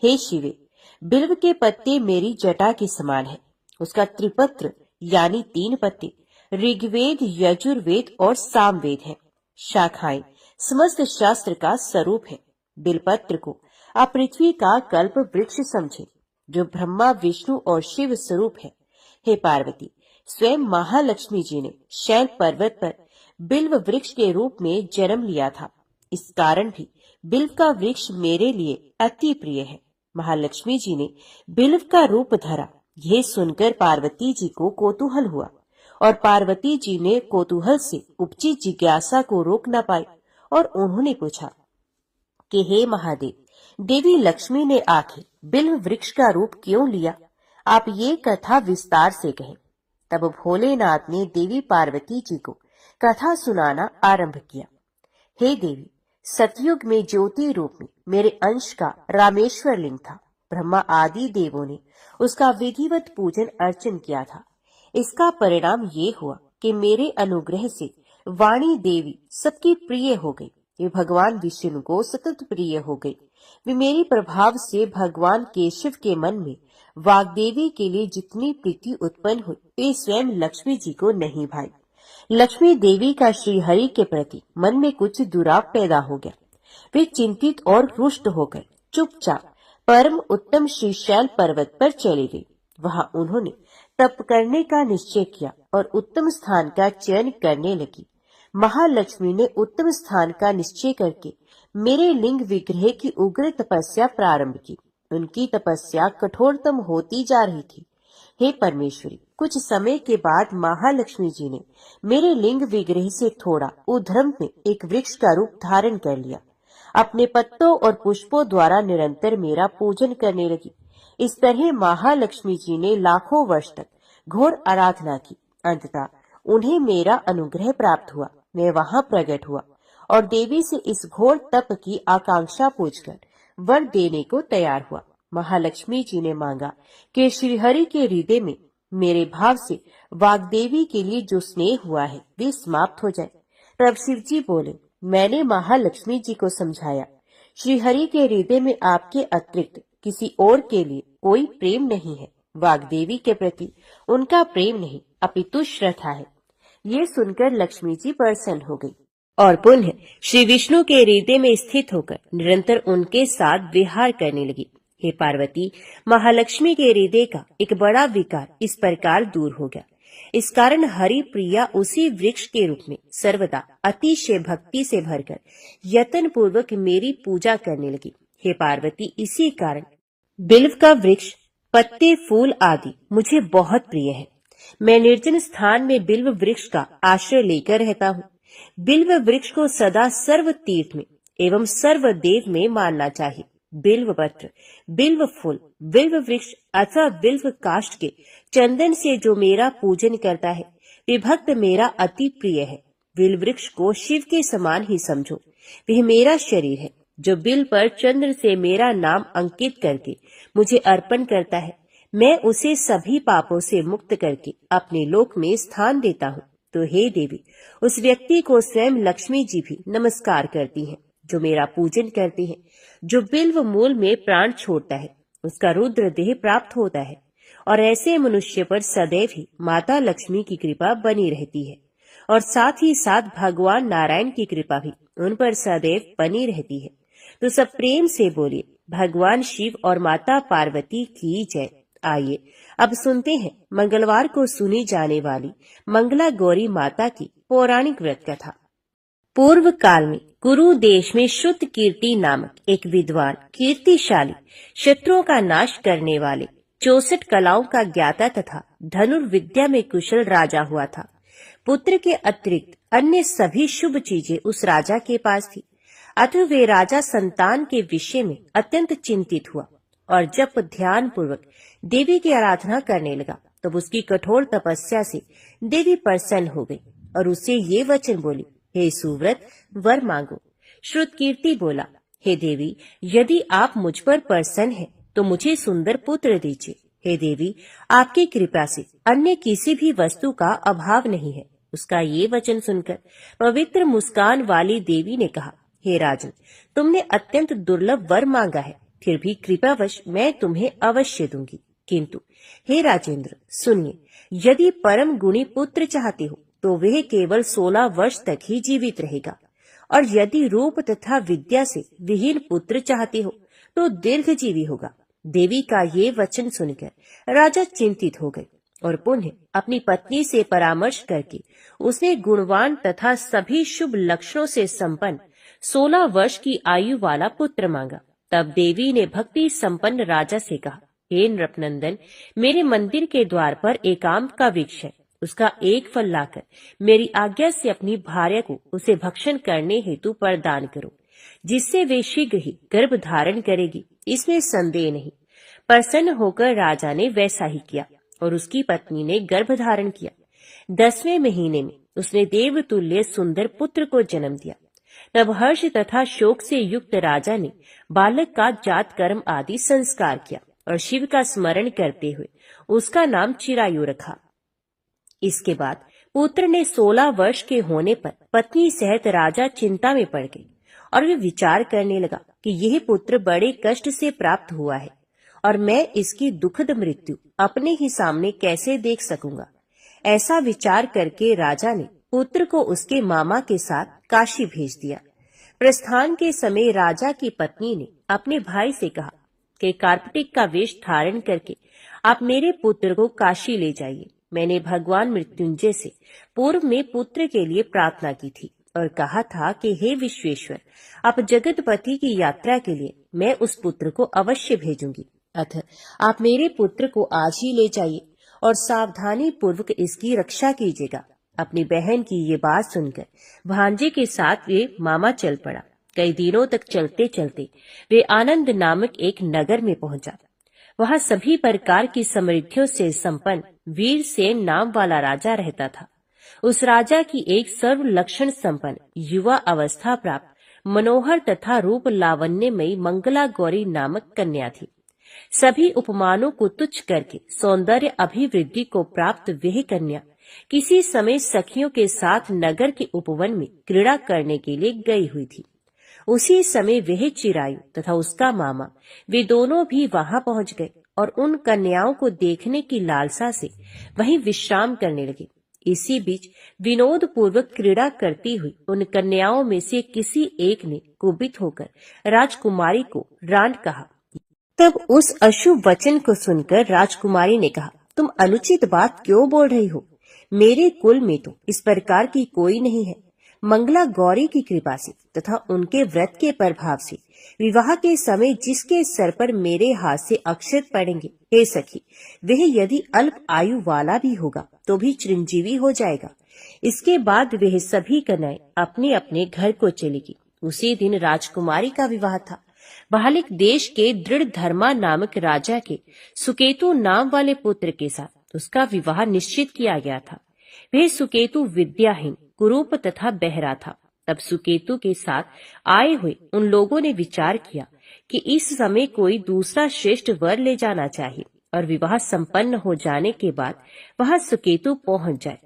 हे शिवे, बिल्व के पत्ते मेरी जटा के समान है। उसका त्रिपत्र यानी 3 पत्ते ऋग्वेद, यजुर्वेद और सामवेद है। शाखाएं समस्त शास्त्र का स्वरूप है। बिलपत्र को आप पृथ्वी का कल्प वृक्ष समझे, जो ब्रह्मा, विष्णु और शिव स्वरूप है। हे पार्वती, स्वयं महालक्ष्मी जी ने शैल पर्वत पर बिल्व वृक्ष के रूप में जन्म लिया था। इस कारण भी बिल्व का वृक्ष मेरे लिए अति प्रिय है। महालक्ष्मी जी ने बिल्व का रूप धरा। यह सुनकर पार्वती जी को कौतूहल हुआ और पार्वती जी ने कौतूहल से उपजी जिज्ञासा को रोक न पाई और उन्होंने पूछा कि हे महादेव, देवी लक्ष्मी ने आखिर बिल्व वृक्ष का रूप क्यों लिया? आप ये कथा विस्तार से कहें। तब भोलेनाथ ने देवी पार्वती जी को कथा सुनाना आरंभ किया। हे देवी, सतयुग में ज्योति रूप में मेरे अंश का रामेश्वर लिंग था। ब्रह्मा आदि देवों ने उसका विधिवत पूजन अर्चन किया था। इसका परिणाम ये हुआ कि मेरे अनुग्रह से वाणी देवी सबकी प्रिय हो गई। वे भगवान विष्णु को सतत प्रिय हो गई। वे मेरे प्रभाव से भगवान केशव के मन में वाग्देवी के लिए जितनी प्रीति उत्पन्न हुई वे स्वयं लक्ष्मी जी को नहीं भाई। लक्ष्मी देवी का श्री हरि के प्रति मन में कुछ दुराव पैदा हो गया। वे चिंतित और रुष्ट होकर चुपचाप परम उत्तम श्रीशैल पर्वत पर चली गई। वहां उन्होंने तप करने का निश्चय किया और उत्तम स्थान का चयन करने लगी। महालक्ष्मी ने उत्तम स्थान का निश्चय करके मेरे लिंग विग्रह की उग्र तपस्या प्रारंभ की। उनकी तपस्या कठोरतम होती जा रही थी। हे परमेश्वरी, कुछ समय के बाद महालक्ष्मी जी ने मेरे लिंग विग्रह से थोड़ा ऊर्ध्व में एक वृक्ष का रूप धारण कर लिया। अपने पत्तों और पुष्पों द्वारा निरंतर मेरा पूजन करने लगी। इस तरह महालक्ष्मी जी ने लाखों वर्ष तक घोर आराधना की। अंततः उन्हें मेरा अनुग्रह प्राप्त हुआ। मैं वहां प्रकट हुआ और देवी से इस घोर तप की आकांक्षा पूछकर वर देने को तैयार हुआ। महालक्ष्मी जी ने मांगा कि श्रीहरि के हृदय में मेरे भाव से वाग्देवी के लिए जो स्नेह हुआ है वे समाप्त हो जाए। तब शिव जी बोले, मैंने महालक्ष्मी जी को समझाया, श्रीहरि के हृदय में आपके अतिरिक्त किसी और के लिए कोई प्रेम नहीं है। वाग्देवी के प्रति उनका प्रेम नहीं अपितु श्रद्धा है। ये सुनकर लक्ष्मी जी प्रसन्न हो गई और पुनः श्री विष्णु के हृदय में स्थित होकर निरंतर उनके साथ विहार करने लगी। हे पार्वती, महालक्ष्मी के हृदय का एक बड़ा विकार इस प्रकार दूर हो गया। इस कारण हरि प्रिया उसी वृक्ष के रूप में सर्वदा अतिशय भक्ति से भरकर यत्न पूर्वक मेरी पूजा करने लगी। हे पार्वती, इसी कारण बिल्व का वृक्ष, पत्ते, फूल आदि मुझे बहुत प्रिय है। मैं निर्जन स्थान में बिल्व वृक्ष का आश्रय लेकर रहता हूँ। बिल्व वृक्ष को सदा सर्व तीर्थ में एवं सर्व देव में मानना चाहिए। बिल्व पत्र, बिल्व फूल, बिल्व वृक्ष अथवा बिल्व काष्ठ के चंदन से जो मेरा पूजन करता है वे भक्त मेरा अति प्रिय है। बिल्व वृक्ष को शिव के समान ही समझो। वह मेरा शरीर है जो बिल पर चंद्र से मेरा नाम अंकित करके मुझे अर्पण करता है। मैं उसे सभी पापों से मुक्त करके अपने लोक में स्थान देता हूँ। तो हे देवी, उस व्यक्ति को स्वयं लक्ष्मी जी भी नमस्कार करती हैं जो मेरा पूजन करते हैं। जो बिल्व मूल में प्राण छोड़ता है उसका रुद्र देह प्राप्त होता है और ऐसे मनुष्य पर सदैव ही माता लक्ष्मी की कृपा बनी रहती है और साथ ही साथ भगवान नारायण की कृपा भी उन पर सदैव बनी रहती है। तो सब प्रेम से बोलिए, भगवान शिव और माता पार्वती की जय। आइए अब सुनते हैं मंगलवार को सुनी जाने वाली मंगला गौरी माता की पौराणिक व्रत कथा। पूर्व काल में कुरु देश में श्रुत कीर्ति नामक एक विद्वान, कीर्तिशाली, शत्रुओं का नाश करने वाले, 64 कलाओं का ज्ञाता तथा धनुर्विद्या में कुशल राजा हुआ था। पुत्र के अतिरिक्त अन्य सभी शुभ चीजें उस राजा के पास थी। अतः वे राजा संतान के विषय में अत्यंत चिंतित हुआ और जब ध्यान पूर्वक देवी की आराधना करने लगा तब उसकी कठोर तपस्या से देवी प्रसन्न हो गई और उससे ये वचन बोली, हे सुव्रत, वर मांगो। श्रुत कीर्ति बोला, हे देवी, यदि आप मुझ पर प्रसन्न हैं तो मुझे सुंदर पुत्र दीजिए। हे देवी, आपकी कृपा से अन्य किसी भी वस्तु का अभाव नहीं है। उसका ये वचन सुनकर पवित्र मुस्कान वाली देवी ने कहा, हे राजन, तुमने अत्यंत दुर्लभ वर मांगा है, फिर भी कृपावश मैं तुम्हें अवश्य दूंगी। किंतु हे राजेंद्र, सुनिए, यदि परम गुणी पुत्र चाहते हो तो वह केवल 16 वर्ष तक ही जीवित रहेगा और यदि रूप तथा विद्या से विहीन पुत्र चाहते हो तो दीर्घजीवी होगा। देवी का ये वचन सुनकर राजा चिंतित हो गए और पुनः अपनी पत्नी से परामर्श करके उसने गुणवान तथा सभी शुभ लक्षणों से संपन्न 16 वर्ष की आयु वाला पुत्र मांगा। तब देवी ने भक्ति संपन्न राजा से कहा, हे नृपनंदन, मेरे मंदिर के द्वार पर एक आम का वृक्ष है। उसका एक फल लाकर मेरी आज्ञा से अपनी भार्या को उसे भक्षण करने हेतु प्रदान करो, जिससे वे शीघ्र ही गर्भ धारण करेगी, इसमें संदेह नहीं। प्रसन्न होकर राजा ने वैसा ही किया और उसकी पत्नी ने गर्भ धारण किया। 10वें महीने में उसने देवतुल्य सुंदर पुत्र को जन्म दिया। तब हर्ष तथा शोक से युक्त राजा ने बालक का जात कर्म आदि संस्कार किया और शिव का स्मरण करते हुए उसका नाम चिरायु रखा। इसके बाद पुत्र ने 16 वर्ष के होने पर पत्नी सहित राजा चिंता में पड़ गए और वे विचार करने लगा कि यह पुत्र बड़े कष्ट से प्राप्त हुआ है और मैं इसकी दुखद मृत्यु अपने ही सामने कैसे देख सकूंगा। ऐसा विचार करके राजा ने पुत्र को उसके मामा के साथ काशी भेज दिया। प्रस्थान के समय राजा की पत्नी ने अपने भाई से कहा कि कार्पटिक का वेश धारण करके आप मेरे पुत्र को काशी ले जाइए। मैंने भगवान मृत्युंजय से पूर्व में पुत्र के लिए प्रार्थना की थी और कहा था कि हे विश्वेश्वर, आप जगतपति की यात्रा के लिए मैं उस पुत्र को अवश्य भेजूंगी। अतः आप मेरे पुत्र को आज ही ले जाइए और सावधानी पूर्वक इसकी रक्षा कीजिएगा। अपनी बहन की ये बात सुनकर भांजे के साथ वे मामा चल पड़ा। कई दिनों तक चलते चलते वे आनंद नामक एक नगर में पहुंचा। वहां सभी प्रकार की समृद्धियों से संपन्न वीरसेन नाम वाला राजा रहता था। उस राजा की एक सर्व लक्षण संपन्न युवा अवस्था प्राप्त मनोहर तथा रूप लावण्यमयी मंगला गौरी नामक कन्या थी। सभी उपमानों को तुच्छ करके सौंदर्य अभिवृद्धि को प्राप्त वह कन्या किसी समय सखियों के साथ नगर के उपवन में क्रीड़ा करने के लिए गई हुई थी। उसी समय वह चिरायु तथा उसका मामा वे दोनों भी वहां पहुंच गए और उन कन्याओं को देखने की लालसा से वहीं विश्राम करने लगे। इसी बीच विनोद पूर्वक क्रीड़ा करती हुई उन कन्याओं में से किसी एक ने कुपित होकर राजकुमारी को रांड कहा। तब उस अशुभ वचन को सुनकर राजकुमारी ने कहा, तुम अनुचित बात क्यों बोल रही हो? मेरे कुल में तो इस प्रकार की कोई नहीं है। मंगला गौरी की कृपा से तथा उनके व्रत के प्रभाव से विवाह के समय जिसके सर पर मेरे हाथ से अक्षत पड़ेंगे, हे सखी, वह यदि अल्प आयु वाला भी होगा तो भी चिरंजीवी हो जाएगा। इसके बाद वह सभी कन्याएं अपने अपने घर को चलेगी। उसी दिन राजकुमारी का विवाह था। बालिक देश के दृढ़ धर्मा नामक राजा के सुकेतु नाम वाले पुत्र के साथ उसका विवाह निश्चित किया गया था। वह सुकेतु विद्याहीन, कुरूप तथा बहरा था। तब सुकेतु के साथ आए हुए उन लोगों ने विचार किया कि इस समय कोई दूसरा श्रेष्ठ वर ले जाना चाहिए और विवाह संपन्न हो जाने के बाद वहां सुकेतु पहुंच जाए।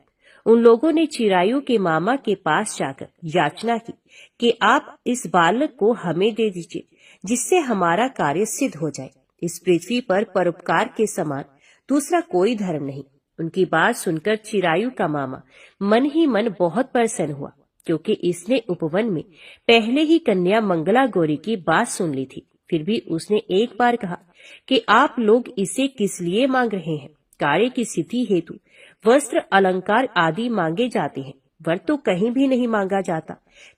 उन लोगों ने चिरायु के मामा के पास जाकर याचना की कि आप इस बालक को हमें दे दीजिए, जिससे हमारा कार्य सिद्ध हो जाए। इस पृथ्वी पर परोपकार के समान दूसरा कोई धर्म नहीं। उनकी बात सुनकर चिरायु का मामा मन ही मन बहुत प्रसन्न हुआ, क्योंकि इसने उपवन में पहले ही कन्या मंगला गौरी की बात सुन ली थी। फिर भी उसने एक बार कहा कि आप लोग इसे किस लिए मांग रहे हैं? कार्य की सिद्धि हेतु वस्त्र, अलंकार आदि मांगे जाते हैं, वर तो कहीं भी नहीं मांगा जाता।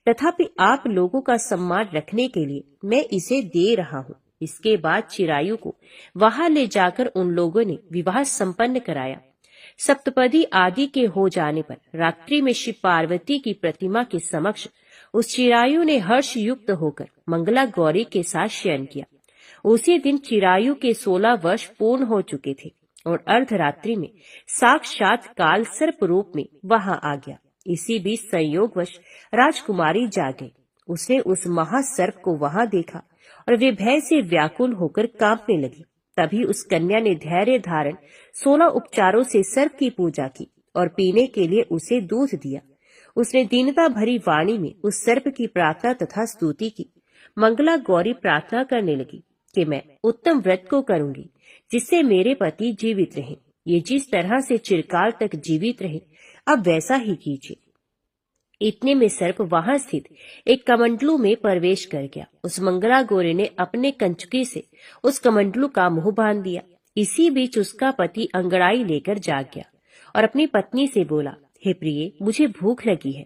तथापि आप लोगों का सम्मान रखने के लिए मैं इसे दे रहा हूँ। इसके बाद चिरायु को वहां ले जाकर उन लोगों ने विवाह संपन्न कराया। सप्तपदी आदि के हो जाने पर रात्रि में शिव पार्वती की प्रतिमा के समक्ष उस चिरायु ने हर्ष युक्त होकर मंगला गौरी के साथ शयन किया। उसी दिन चिरायु के 16 वर्ष पूर्ण हो चुके थे और अर्धरात्रि में साक्षात काल सर्प रूप में वहां आ गया। इसी बीच संयोगवश राजकुमारी जाग गई। उसने उस महासर्प को वहां देखा और वे भय से व्याकुल होकर कांपने लगी। तभी उस कन्या ने धैर्य धारण 16 उपचारों से सर्प की पूजा की और पीने के लिए उसे दूध दिया। उसने दीनता भरी वाणी में उस सर्प की प्रार्थना तथा स्तुति की। मंगला गौरी प्रार्थना करने लगी कि मैं उत्तम व्रत को करूंगी, जिससे मेरे पति जीवित रहें। ये जिस तरह से चिरकाल तक जीवित रहे, अब वैसा ही कीजिए। इतने में सर्प वहां स्थित एक कमंडलू में प्रवेश कर गया। उस मंगला गौरी ने अपने कंचुकी से उस कमंडलू का मुंह बांध दिया। इसी बीच उसका पति अंगड़ाई लेकर जाग गया और अपनी पत्नी से बोला, हे प्रिय, मुझे भूख लगी है।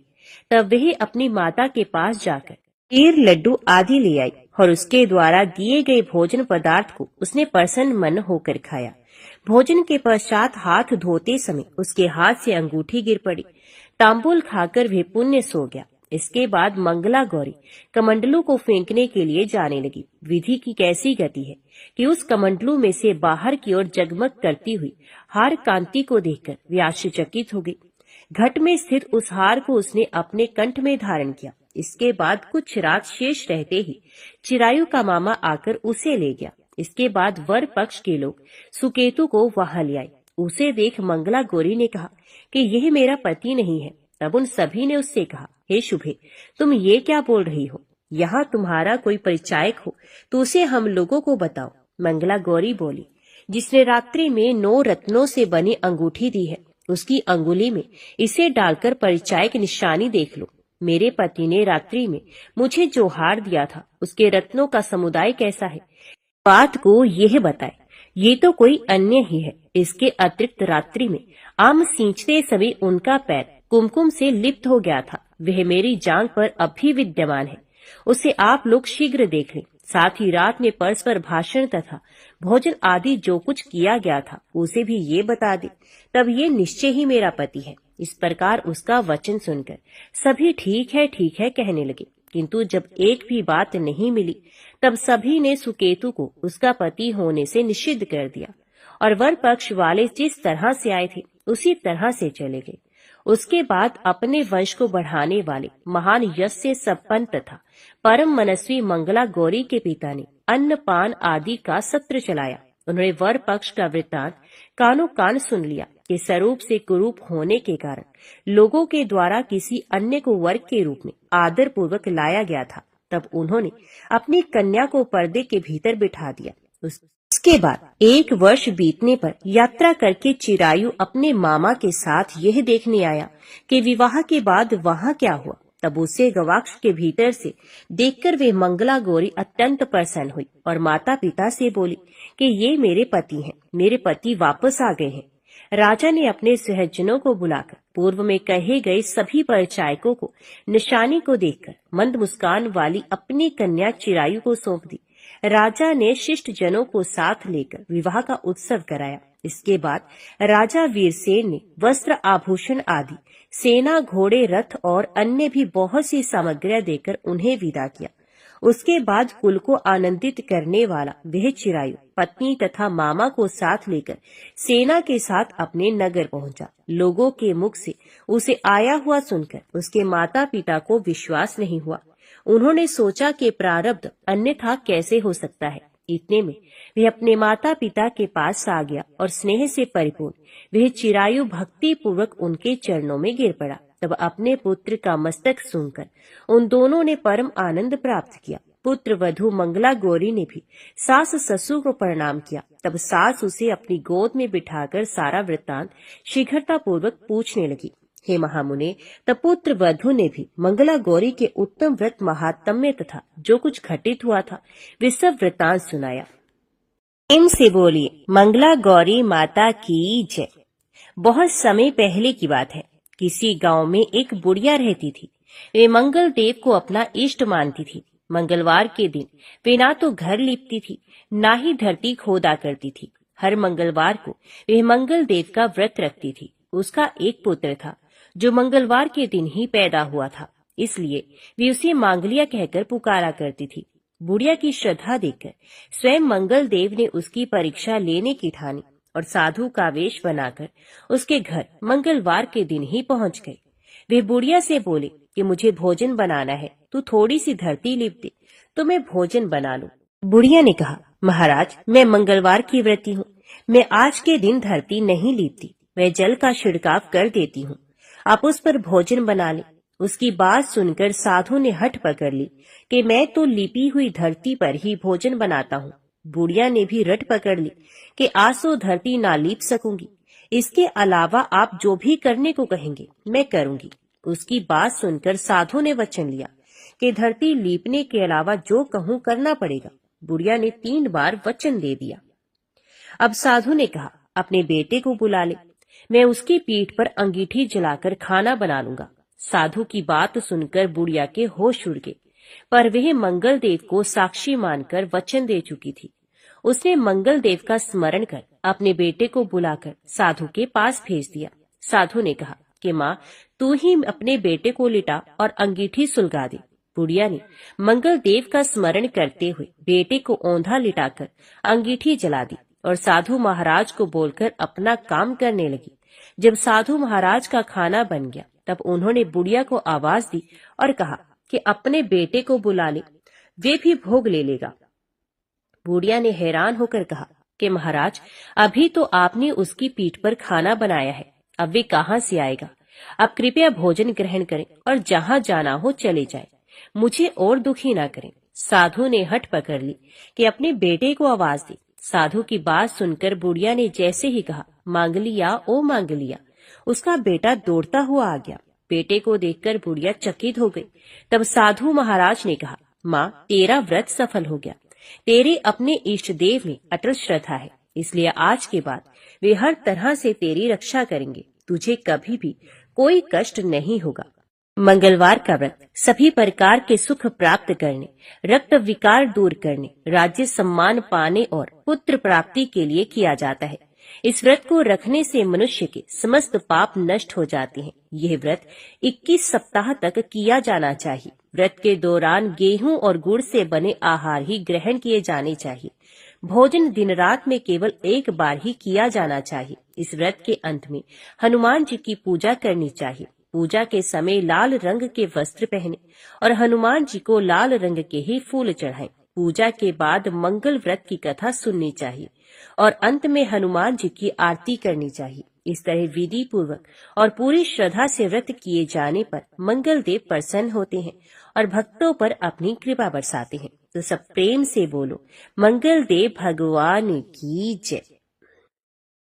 तब वह अपनी माता के पास जाकर खीर, लड्डू आदि ले आई और उसके द्वारा दिए गए भोजन पदार्थ को उसने प्रसन्न मन होकर खाया। भोजन के पश्चात हाथ धोते समय उसके हाथ से अंगूठी गिर पड़ी। तांबुल खाकर वह पुण्य सो गया। इसके बाद मंगला गौरी कमंडलू को फेंकने के लिए जाने लगी। विधि की कैसी गति है कि उस कमंडलू में से बाहर की ओर जगमग करती हुई हार कांति को देखकर वे आश्चर्यचकित हो गई। घट में स्थित उस हार को उसने अपने कंठ में धारण किया इसके बाद कुछ रात शेष रहते ही चिरायु का मामा आकर उसे ले गया। इसके बाद वर पक्ष के लोग सुकेतु को वहां ले आए। उसे देख मंगला गौरी ने कहा कि यह मेरा पति नहीं है। तब उन सभी ने उससे कहा, हे शुभे, तुम ये क्या बोल रही हो? यहाँ तुम्हारा कोई परिचायक हो तो उसे हम लोगों को बताओ। मंगला गौरी बोली, जिसने रात्रि में 9 रत्नों से बनी अंगूठी दी है, उसकी अंगुली में इसे डालकर परिचायक निशानी देख लो। मेरे पति ने रात्रि में मुझे जो हार दिया था, उसके रत्नों का समुदाय कैसा है, बात को यह बताए। ये तो कोई अन्य ही है। इसके अतिरिक्त रात्रि में आम सींचते समय उनका पैर कुमकुम से लिप्त हो गया था। वह मेरी जांघ पर अब भी विद्यमान है। उसे आप लोग शीघ्र देख लें। साथ ही रात में परस्पर भाषण तथा भोजन आदि जो कुछ किया गया था, उसे भी ये बता दे। तब ये निश्चय ही मेरा पति है। इस प्रकार उसका वचन सुनकर सभी ठीक है कहने लगे। किंतु जब एक भी बात नहीं मिली, तब सभी ने सुकेतु को उसका पति होने से निषिद्ध कर दिया और वर पक्ष वाले जिस तरह से आए थे उसी तरह से चले गए। उसके बाद अपने वंश को बढ़ाने वाले महान यश से संपन्न तथा परम मनस्वी मंगला गौरी के पिता ने अन्न पान आदि का सत्र चलाया। उन्होंने वर पक्ष का वृत्तांत कानों कान सुन लिया कि स्वरूप से कुरूप होने के कारण लोगों के द्वारा किसी अन्य को वर के रूप में आदर पूर्वक लाया गया था। तब उन्होंने अपनी कन्या को पर्दे के भीतर बिठा दिया। उसके बाद 1 वर्ष बीतने पर यात्रा करके चिरायु अपने मामा के साथ यह देखने आया कि विवाह के बाद वहाँ क्या हुआ। तब उसे गवाक्ष के भीतर से देखकर वे मंगला गौरी अत्यंत प्रसन्न हुई और माता पिता से बोली कि ये मेरे पति हैं, मेरे पति वापस आ गए हैं। राजा ने अपने सहजनों को बुलाकर पूर्व में कहे गए सभी परिचायकों को निशानी को देखकर मंद मुस्कान वाली अपनी कन्या चिरायु को सौंप दी। राजा ने शिष्ट जनों को साथ लेकर विवाह का उत्सव कराया। इसके बाद राजा वीरसेन ने वस्त्र आभूषण आदि सेना, घोड़े, रथ और अन्य भी बहुत सी सामग्रियां देकर उन्हें विदा किया। उसके बाद कुल को आनंदित करने वाला वह चिरायु पत्नी तथा मामा को साथ लेकर सेना के साथ अपने नगर पहुंचा। लोगों के मुख से उसे आया हुआ सुनकर उसके माता पिता को विश्वास नहीं हुआ। उन्होंने सोचा कि प्रारब्ध अन्यथा कैसे हो सकता है। इतने में वह अपने माता पिता के पास आ गया और स्नेह से परिपूर्ण वह चिरायु भक्ति पूर्वक उनके चरणों में गिर पड़ा। तब अपने पुत्र का मस्तक सूंघकर उन दोनों ने परम आनंद प्राप्त किया। पुत्र वधू मंगला गौरी ने भी सास ससुर को प्रणाम किया। तब सास उसे अपनी गोद में बिठाकर सारा वृत्तांत शीघ्रता पूर्वक पूछने लगी। हे महामुने, तब पुत्र वधू ने भी मंगला गौरी के उत्तम व्रत महात्म्य तथा जो कुछ घटित हुआ था वे सब वृत्तांत सुनाया। प्रेम से बोलिए मंगला गौरी माता की जय। बहुत समय पहले की बात है। किसी गांव में एक बुढ़िया रहती थी। वे मंगल देव को अपना इष्ट मानती थी। मंगलवार के दिन वे ना तो घर लीपती थी, ना ही धरती खोदा करती थी। हर मंगलवार को वे मंगल देव का व्रत रखती थी। उसका एक पुत्र था जो मंगलवार के दिन ही पैदा हुआ था, इसलिए वे उसे मांगलिया कहकर पुकारा करती थी। बुढ़िया की श्रद्धा देखकर स्वयं मंगल देव ने उसकी परीक्षा लेने की ठानी और साधु का वेश बनाकर उसके घर मंगलवार के दिन ही पहुंच गए। वे बुढ़िया से बोले कि मुझे भोजन बनाना है, तू थोड़ी सी धरती लीप दे तो मैं भोजन बना लूं। बुढ़िया ने कहा, महाराज, मैं मंगलवार की व्रती हूँ, मैं आज के दिन धरती नहीं लीपती, मैं जल का छिड़काव कर देती हूँ, आप उस पर भोजन बना लें। उसकी बात सुनकर साधु ने हठ पकड़ ली कि मैं तो लिपी हुई धरती पर ही भोजन बनाता हूँ। बुढ़िया ने भी रट पकड़ ली कि आज तो धरती ना लीप सकूंगी, इसके अलावा आप जो भी करने को कहेंगे मैं करूंगी। उसकी बात सुनकर साधु ने वचन लिया कि धरती लीपने के अलावा जो कहूँ करना पड़ेगा। बुढ़िया ने 3 बार वचन दे दिया। अब साधु ने कहा, अपने बेटे को बुला ले, मैं उसकी पीठ पर अंगीठी जलाकर खाना बना लूंगा। साधु की बात सुनकर बुढ़िया के होश उड़ गए, पर वह मंगल देव को साक्षी मानकर वचन दे चुकी थी। उसने मंगल देव का स्मरण कर अपने बेटे को बुलाकर साधु के पास भेज दिया। साधु ने कहा कि माँ, तू ही अपने बेटे को लिटा और अंगीठी सुलगा दे। बुढ़िया ने मंगल देव का स्मरण करते हुए बेटे को औंधा लिटाकर अंगीठी जला दी और साधु महाराज को बोलकर अपना काम करने लगी। जब साधु महाराज का खाना बन गया, तब उन्होंने बुढ़िया को आवाज दी और कहा कि अपने बेटे को बुला ले, वे भी भोग ले लेगा। बुढ़िया ने हैरान होकर कहा कि महाराज, अभी तो आपने उसकी पीठ पर खाना बनाया है, अब वे कहाँ से आएगा। आप कृपया भोजन ग्रहण करें और जहाँ जाना हो चले जाएं, मुझे और दुखी ना करें। साधु ने हट पकड़ ली कि अपने बेटे को आवाज दे। साधु की बात सुनकर बुढ़िया ने जैसे ही कहा, मांगलिया ओ मांगलिया, उसका बेटा दौड़ता हुआ आ गया। बेटे को देखकर बुढ़िया चकित हो गई। तब साधु महाराज ने कहा, माँ, तेरा व्रत सफल हो गया। तेरे अपने इष्ट देव में अटल श्रद्धा है, इसलिए आज के बाद वे हर तरह से तेरी रक्षा करेंगे। तुझे कभी भी कोई कष्ट नहीं होगा। मंगलवार का व्रत सभी प्रकार के सुख प्राप्त करने, रक्त विकार दूर करने, राज्य सम्मान पाने और पुत्र प्राप्ति के लिए किया जाता है। इस व्रत को रखने से मनुष्य के समस्त पाप नष्ट हो जाते हैं। यह व्रत 21 सप्ताह तक किया जाना चाहिए। व्रत के दौरान गेहूं और गुड़ से बने आहार ही ग्रहण किए जाने चाहिए। भोजन दिन रात में केवल एक बार ही किया जाना चाहिए। इस व्रत के अंत में हनुमान जी की पूजा करनी चाहिए। पूजा के समय लाल रंग के वस्त्र पहने और हनुमान जी को लाल रंग के ही फूल चढ़ाएं। पूजा के बाद मंगल व्रत की कथा सुननी चाहिए और अंत में हनुमान जी की आरती करनी चाहिए। इस तरह विधि पूर्वक और पूरी श्रद्धा से व्रत किए जाने पर मंगल देव प्रसन्न होते हैं और भक्तों पर अपनी कृपा बरसाते हैं। तो सब प्रेम से बोलो, मंगल देव भगवान की जय।